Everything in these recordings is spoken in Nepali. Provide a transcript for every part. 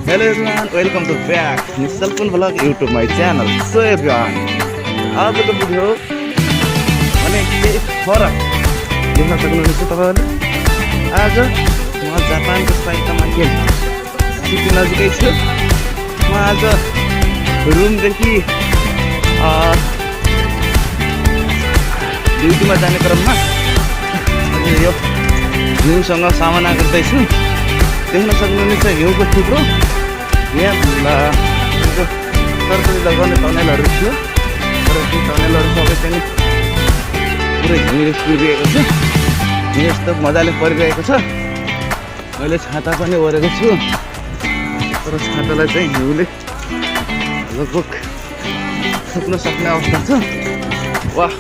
Hello everyone, welcome to back Nisalpun Vlog YouTube my channel. So everyone, आजको भिडियो भने केही फरक देख्न सक्नुहुन्छ तपाईहरुले। आज म जापानको साइतामा सिटी नजिकै छु। म आज रुमदेखि ड्युटीमा जाने क्रममा यो हिउँसँग सामना गर्दैछु। देख्न सक्नुहुन्छ हिउँको थुप्रो यहाँ सरकारी लगाउने टनेलहरू थियो, तर ती टनेलहरू सबै चाहिँ पुरै हिउँले पुरिएको छ। हिउँ यस्तो मजाले परिरहेको छ। मैले छाता पनि ओढेको छु, तर छातालाई चाहिँ हिउँले लगभग सुक्न सक्ने अवस्था छ। वाह,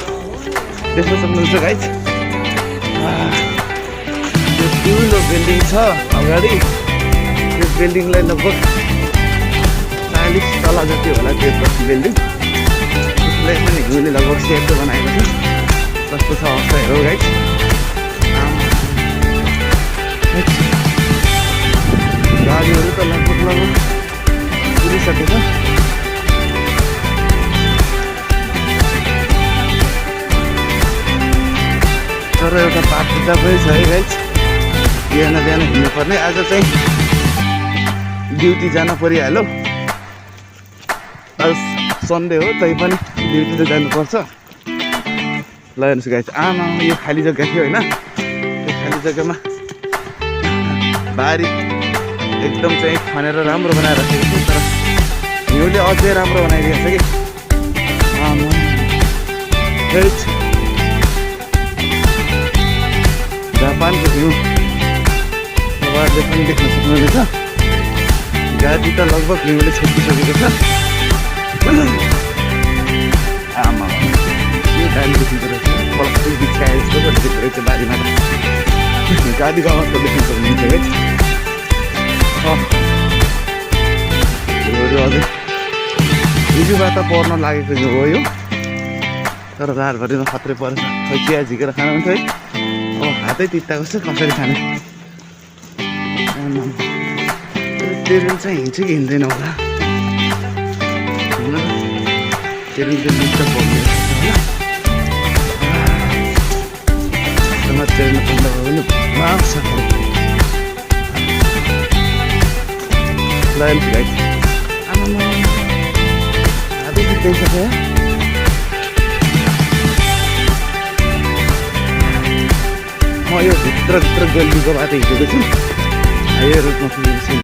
देख्न सक्नुहुन्छ गाइस, त्यो ठुलो बिल्डिङ छ अगाडि। त्यो बिल्डिङलाई लगभग 40 तला जति होला त्यो बिल्डिङ। त्यसलाई पनि हिउँले लगभग सेतो बनाएको छ। कस्तो छ अवस्था हेरौ गाइस। गाडीहरू त लगभग पुगिसकेको छ। तर एउटा बाटो पनि छ है गाइस, बिहान हिँड्नुपर्ने। आज चाहिँ ड्युटी जान परिहाल्यो। आज सन्डे हो, तै पनि ड्युटी त जानुपर्छ। ल हेर्नुहोस् गाइस, आमा यो खाली जग्गा थियो होइन, त्यो खाली जग्गामा बारी एकदम चाहिँ खनेर राम्रो बनाएर राखेको थियो। तर हिउँले अझै राम्रो बनाइदिएको छ कि। आमा जापानको हिउँ तपाईँहरूले पनि देख्न सक्नुहुनेछ। गाडी त लगभग हिउँले छोपिसकेको छ। आमा के दामी देखिँदो रहेछ, प्लास्टिक बिछाए जस्तो पनि देखिँदो रहेछ बारीमा। गाडीको अवस्था देख्न सक्नुहुन्छ है। हिउँहरू अझै हिजोबाट पर्न लागेको हिउँ हो यो, तर रातभरिमा खत्रै पर्छ। खै चिया झिकेर खानु हुन्थ्यो है। अब हातै तित्ताको छ, कसरी खाने। ट्रेन चाहिँ हिँड्छ कि हिँड्दैन होला। ट्रेन चाहिँ लिफ्ट बग्दैन होला। ट्रेन बन्द भयो भने मार्छ। ल गाइस, आमामा हातै तित्ताइसक्यो। म यो भित्र गल्लीको बाटो हिँडेको छु, हाइवे रोडमा पुगेको छु।